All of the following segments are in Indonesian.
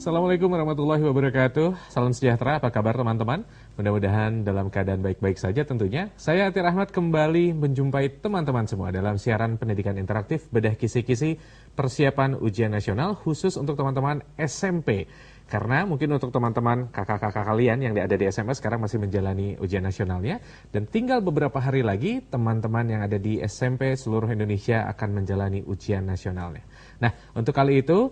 Assalamualaikum warahmatullahi wabarakatuh. Salam sejahtera, apa kabar teman-teman? Mudah-mudahan dalam keadaan baik-baik saja tentunya. Saya Atir Ahmad kembali menjumpai teman-teman semua dalam siaran pendidikan interaktif Bedah Kisi-Kisi persiapan ujian nasional khusus untuk teman-teman SMP. Karena mungkin untuk teman-teman kakak-kakak kalian yang ada di SMS sekarang masih menjalani ujian nasionalnya. Dan tinggal beberapa hari lagi teman-teman yang ada di SMP seluruh Indonesia akan menjalani ujian nasionalnya. Nah, untuk kali itu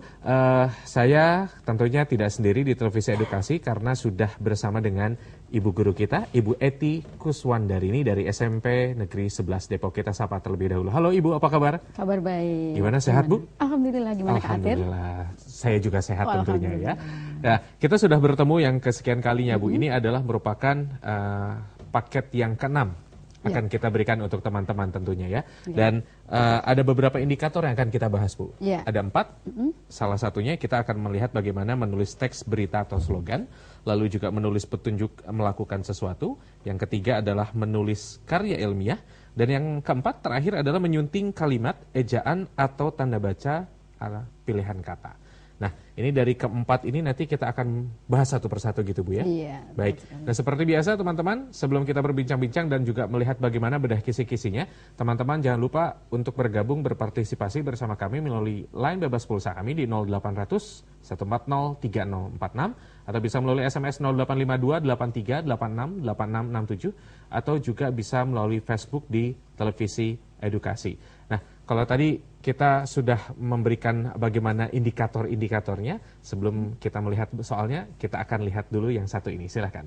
saya tentunya tidak sendiri di Televisi Edukasi karena sudah bersama dengan ibu guru kita, Ibu Eti Kuswandarini dari SMP Negeri 11 Depok. Kita sapa terlebih dahulu. Halo Ibu, apa kabar? Kabar baik. Gimana, sehat Bu? Alhamdulillah, gimana Kak Atir? Alhamdulillah, saya juga sehat tentunya ya. Nah, kita sudah bertemu yang kesekian kalinya Bu. Ini adalah merupakan paket yang ke-6 akan kita berikan untuk teman-teman tentunya ya. Dan ada beberapa indikator yang akan kita bahas Bu. Ada 4. Salah satunya kita akan melihat bagaimana menulis teks berita atau slogan. Lalu juga menulis petunjuk melakukan sesuatu. Yang ketiga adalah menulis karya ilmiah. Dan yang keempat terakhir adalah menyunting kalimat, ejaan atau tanda baca pilihan kata. Nah, ini dari keempat ini nanti kita akan bahas satu persatu gitu Bu ya. Iya. Baik. Nah, seperti biasa teman-teman, sebelum kita berbincang-bincang dan juga melihat bagaimana bedah kisi-kisinya, teman-teman jangan lupa untuk bergabung berpartisipasi bersama kami melalui line bebas pulsa kami di 0800 140 3046 atau bisa melalui SMS 0852 83 86 8667 atau juga bisa melalui Facebook di Televisi Edukasi. Nah, kalau tadi kita sudah memberikan bagaimana indikator-indikatornya, sebelum kita melihat soalnya, kita akan lihat dulu yang satu ini. Silakan.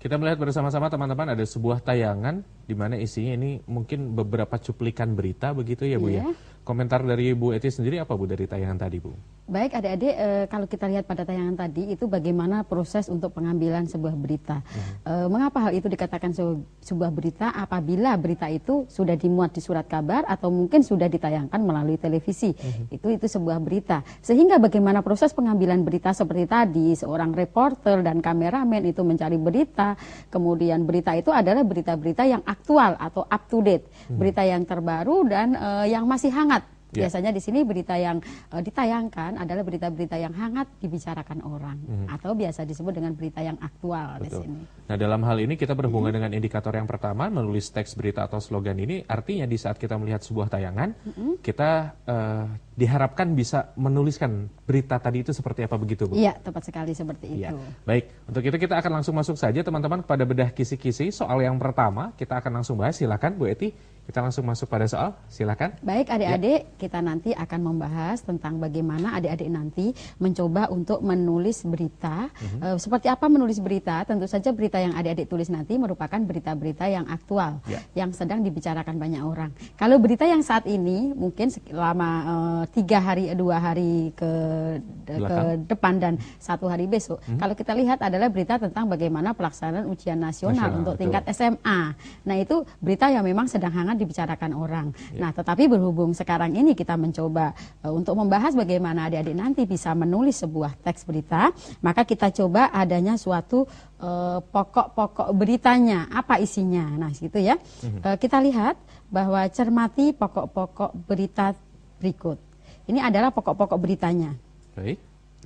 Kita melihat bersama-sama teman-teman ada sebuah tayangan di mana isinya ini mungkin beberapa cuplikan berita begitu ya Bu ya. Komentar dari Bu Eti sendiri apa Bu dari tayangan tadi Bu? Baik adik-adik, kalau kita lihat pada tayangan tadi itu bagaimana proses untuk pengambilan sebuah berita. Mengapa hal itu dikatakan sebuah berita? Apabila berita itu sudah dimuat di surat kabar atau mungkin sudah ditayangkan melalui televisi. Itu sebuah berita. Sehingga bagaimana proses pengambilan berita seperti tadi, seorang reporter dan kameramen itu mencari berita. Kemudian berita itu adalah berita-berita yang aktual atau up to date. Berita yang terbaru dan yang masih hangat. Biasanya di sini berita yang ditayangkan adalah berita-berita yang hangat dibicarakan orang atau biasa disebut dengan berita yang aktual. Di sini. Nah, dalam hal ini kita berhubungan dengan indikator yang pertama, menulis teks berita atau slogan ini artinya di saat kita melihat sebuah tayangan, kita diharapkan bisa menuliskan berita tadi itu seperti apa begitu Bu? Iya, tepat sekali seperti itu. Baik, untuk itu kita akan langsung masuk saja teman-teman kepada bedah kisi-kisi. Soal yang pertama kita akan langsung bahas, silakan Bu Eti. Kita langsung masuk pada soal, silakan. Baik adik-adik, kita nanti akan membahas tentang bagaimana adik-adik nanti mencoba untuk menulis berita. Seperti apa menulis berita? Tentu saja berita yang adik-adik tulis nanti merupakan berita-berita yang aktual, yang sedang dibicarakan banyak orang. Kalau berita yang saat ini mungkin selama 2 hari ke depan dan 1 hari besok. Kalau kita lihat adalah berita tentang bagaimana pelaksanaan ujian nasional untuk tingkat SMA. Nah, itu berita yang memang sedang hangat dibicarakan orang. Nah, tetapi berhubung sekarang ini kita mencoba untuk membahas bagaimana adik-adik nanti bisa menulis sebuah teks berita, maka kita coba adanya suatu pokok-pokok beritanya, apa isinya. Nah, gitu ya. Kita lihat bahwa cermati pokok-pokok berita berikut. Ini adalah pokok-pokok beritanya. Baik.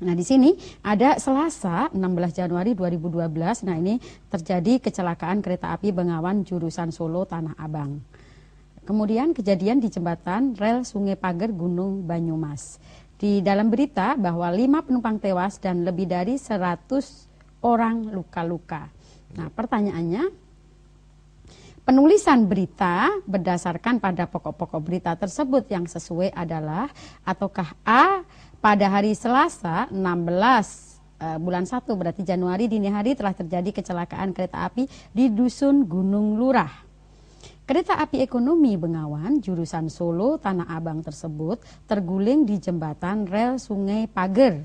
Nah, di sini ada Selasa 16 Januari 2012. Nah, ini terjadi kecelakaan kereta api Bengawan jurusan Solo Tanah Abang. Kemudian kejadian di jembatan rel Sungai Pager Gunung Banyumas. Di dalam berita bahwa 5 penumpang tewas dan lebih dari 100 orang luka-luka. Nah, pertanyaannya, penulisan berita berdasarkan pada pokok-pokok berita tersebut yang sesuai adalah ataukah A, pada hari Selasa 16 bulan 1 berarti Januari dini hari telah terjadi kecelakaan kereta api di Dusun Gunung Lurah. Kereta api ekonomi Bengawan jurusan Solo Tanah Abang tersebut terguling di jembatan rel Sungai Pager.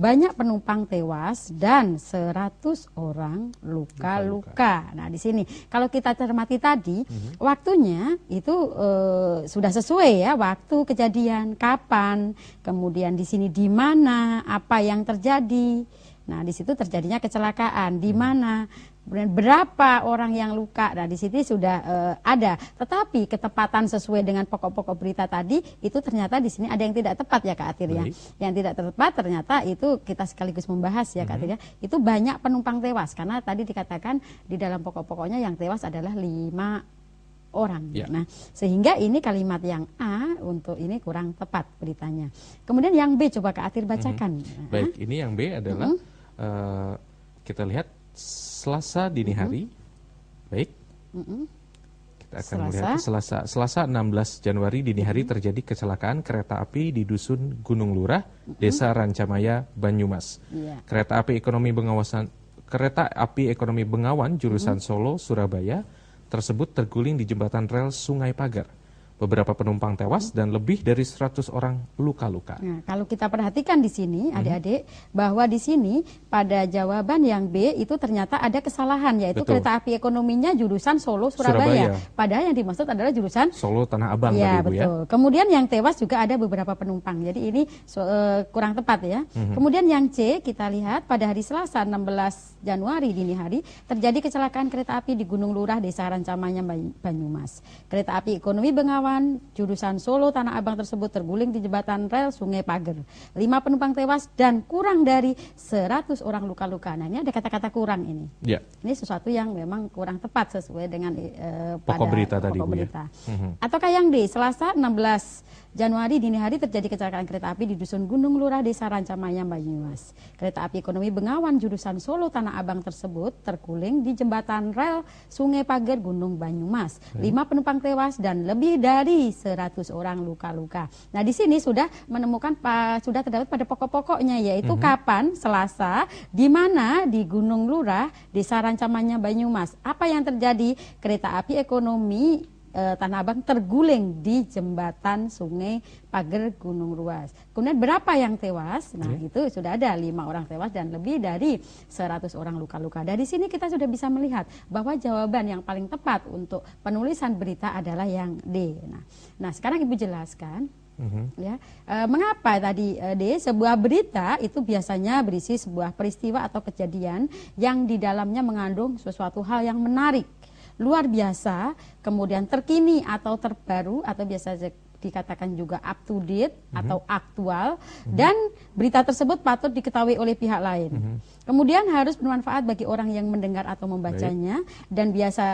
Banyak penumpang tewas dan 100 orang luka-luka. Nah, di sini kalau kita cermati tadi, waktunya itu sudah sesuai ya, waktu kejadian, kapan, kemudian di sini di mana, apa yang terjadi. Nah, di situ terjadinya kecelakaan, di mana, berapa orang yang luka. Nah, di sini sudah ada. Tetapi ketepatan sesuai dengan pokok-pokok berita tadi, itu ternyata di sini ada yang tidak tepat ya Kak Atir ya. Yang tidak tepat ternyata itu kita sekaligus membahas ya Kak Atir ya. Itu banyak penumpang tewas, karena tadi dikatakan di dalam pokok-pokoknya yang tewas adalah 5 orang. Nah, sehingga ini kalimat yang A untuk ini kurang tepat beritanya. Kemudian yang B coba Kak Atir bacakan. Baik, ini yang B adalah kita lihat Selasa dini hari. Baik. Kita akan melihat Selasa 16 Januari dini hari terjadi kecelakaan kereta api di Dusun Gunung Lurah, Desa Rancamaya, Banyumas. Kereta api ekonomi Bengawan jurusan Solo Surabaya tersebut terguling di jembatan rel Sungai Pager. Beberapa penumpang tewas dan lebih dari 100 orang luka-luka. Nah, kalau kita perhatikan di sini, adik-adik, bahwa di sini pada jawaban yang B itu ternyata ada kesalahan, yaitu kereta api ekonominya jurusan Solo Surabaya. Padahal yang dimaksud adalah jurusan Solo Tanah Abang ya, tadi, Bu, betul. Ya. Kemudian yang tewas juga ada beberapa penumpang. Jadi ini kurang tepat ya. Kemudian yang C kita lihat pada hari Selasa 16 Januari dini hari terjadi kecelakaan kereta api di Gunung Lurah, Desa Rancamaya, Banyumas. Kereta api ekonomi Bengawan jurusan Solo Tanah Abang tersebut terguling di jembatan rel Sungai Pager. 5 penumpang tewas dan kurang dari 100 orang luka-luka. Nah, ini ada kata-kata kurang ini. Ya. Ini sesuatu yang memang kurang tepat sesuai dengan pokok berita tadi, Bu. Ataukah yang D, Selasa 16 Januari dini hari terjadi kecelakaan kereta api di Dusun Gunung Lurah, Desa Rancamaya, Banyumas. Kereta api ekonomi Bengawan jurusan Solo Tanah Abang tersebut terguling di jembatan rel Sungai Pager, Gunung Banyumas. 5 penumpang tewas dan lebih dari 100 orang luka-luka. Nah, di sini sudah menemukan sudah terdapat pada pokok-pokoknya, yaitu kapan, Selasa, di mana, di Gunung Lurah, Desa Rancamaya, Banyumas. Apa yang terjadi? Kereta api ekonomi Tanah Abang terguling di jembatan Sungai Pager, Gunung Ruas. Kemudian berapa yang tewas? Nah, itu sudah ada 5 orang tewas dan lebih dari 100 orang luka-luka. Dari sini kita sudah bisa melihat bahwa jawaban yang paling tepat untuk penulisan berita adalah yang D. Nah, sekarang Ibu jelaskan. Ya, mengapa tadi D, sebuah berita itu biasanya berisi sebuah peristiwa atau kejadian yang di dalamnya mengandung sesuatu hal yang menarik, luar biasa, kemudian terkini atau terbaru, atau biasa dikatakan juga up to date atau aktual, dan berita tersebut patut diketahui oleh pihak lain. Kemudian harus bermanfaat bagi orang yang mendengar atau membacanya, dan biasa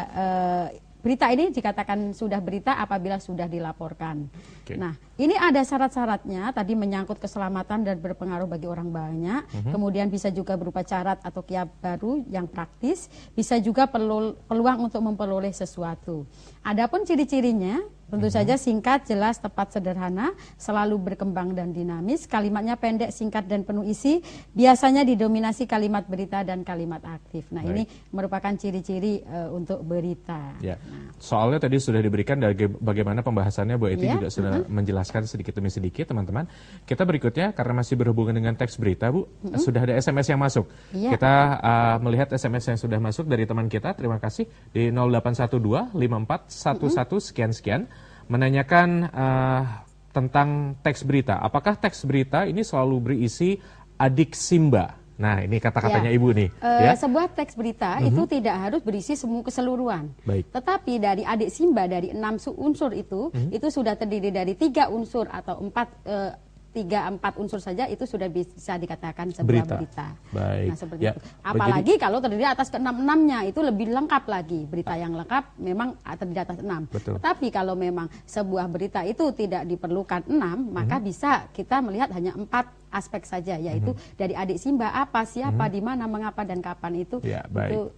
berita ini dikatakan sudah berita apabila sudah dilaporkan. Nah, ini ada syarat-syaratnya, tadi menyangkut keselamatan dan berpengaruh bagi orang banyak, kemudian bisa juga berupa syarat atau kiat baru yang praktis, bisa juga peluang untuk memperoleh sesuatu. Adapun ciri-cirinya, tentu saja singkat, jelas, tepat, sederhana, selalu berkembang dan dinamis, kalimatnya pendek, singkat, dan penuh isi, biasanya didominasi kalimat berita dan kalimat aktif. Nah, ini merupakan ciri-ciri untuk berita. Ya. Soalnya tadi sudah diberikan dari bagaimana pembahasannya, Bu Eti juga sudah menjelaskan sedikit demi sedikit, teman-teman. Kita berikutnya, karena masih berhubungan dengan teks berita, Bu, sudah ada SMS yang masuk. Kita melihat SMS yang sudah masuk dari teman kita, terima kasih, di 0812 5411 sekian-sekian, menanyakan tentang teks berita. Apakah teks berita ini selalu berisi adik Simba? Nah, ini kata-katanya Ibu nih. Sebuah teks berita itu tidak harus berisi semua keseluruhan. Tetapi dari adik Simba, dari 6 unsur itu sudah terdiri dari 3 unsur atau 3-4 unsur saja, itu sudah bisa dikatakan sebuah berita. Nah, seperti itu. Apalagi kalau terdiri atas ke-6-6-nya, itu lebih lengkap lagi. Berita yang lengkap memang terdiri atas 6. Tetapi kalau memang sebuah berita itu tidak diperlukan 6, maka bisa kita melihat hanya 4 aspek saja, yaitu dari adik Simba apa, siapa, di mana, mengapa dan kapan itu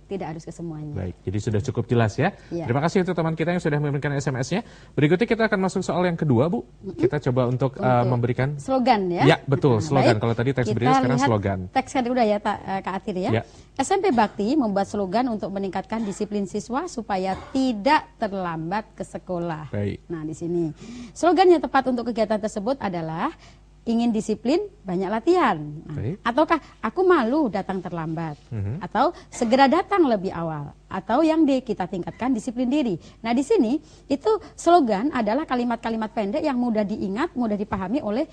tidak harus ke semuanya. Baik, jadi sudah cukup jelas ya. Terima kasih untuk teman kita yang sudah memberikan SMS-nya. Berikutnya kita akan masuk soal yang kedua, Bu. Kita coba untuk memberikan slogan ya. Ya, betul, slogan. Kalau tadi teks berita, sekarang slogan. Teks kedua ya, Kak Atir ya. SMP Bakti membuat slogan untuk meningkatkan disiplin siswa supaya tidak terlambat ke sekolah. Baik. Nah, di sini slogan yang tepat untuk kegiatan tersebut adalah ingin disiplin, banyak latihan. Nah, ataukah aku malu datang terlambat, atau segera datang lebih awal, atau yang kita tingkatkan disiplin diri. Nah, di sini itu slogan adalah kalimat-kalimat pendek yang mudah diingat, mudah dipahami oleh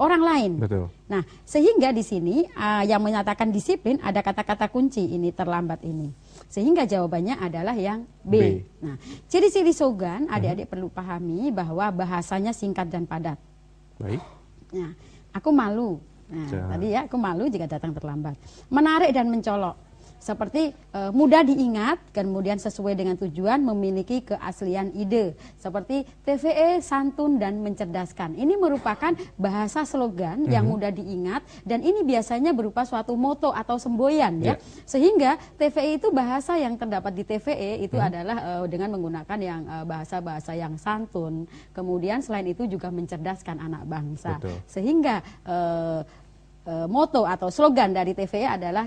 orang lain. Betul. Nah, sehingga di sini yang menyatakan disiplin ada kata-kata kunci ini, terlambat ini. Sehingga jawabannya adalah yang B. Nah, ciri-ciri slogan adik-adik perlu pahami bahwa bahasanya singkat dan padat. Baik. Nah, aku malu. Nah, tadi ya, aku malu jika datang terlambat. Menarik dan mencolok. Seperti mudah diingat, kemudian sesuai dengan tujuan, memiliki keaslian ide. Seperti TVE, santun dan mencerdaskan. Ini merupakan bahasa slogan yang mudah diingat, dan ini biasanya berupa suatu moto atau semboyan ya. Sehingga TVE itu bahasa yang terdapat di TVE itu adalah dengan menggunakan yang bahasa-bahasa yang santun. Kemudian selain itu juga mencerdaskan anak bangsa. Betul. Sehingga moto atau slogan dari TVE adalah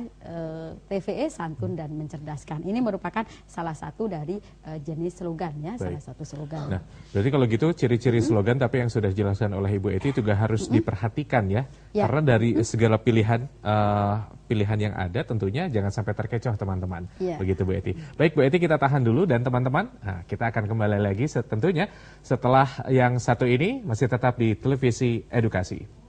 TVE santun dan mencerdaskan. Ini merupakan salah satu dari jenis slogan ya. Salah satu slogan. Nah, berarti kalau gitu ciri-ciri slogan tapi yang sudah dijelaskan oleh Ibu Eti juga harus diperhatikan ya. Karena dari segala pilihan pilihan yang ada tentunya jangan sampai terkecoh teman-teman. Begitu Bu Eti. Baik Bu Eti, kita tahan dulu, dan teman-teman kita akan kembali lagi tentunya setelah yang satu ini, masih tetap di Televisi Edukasi.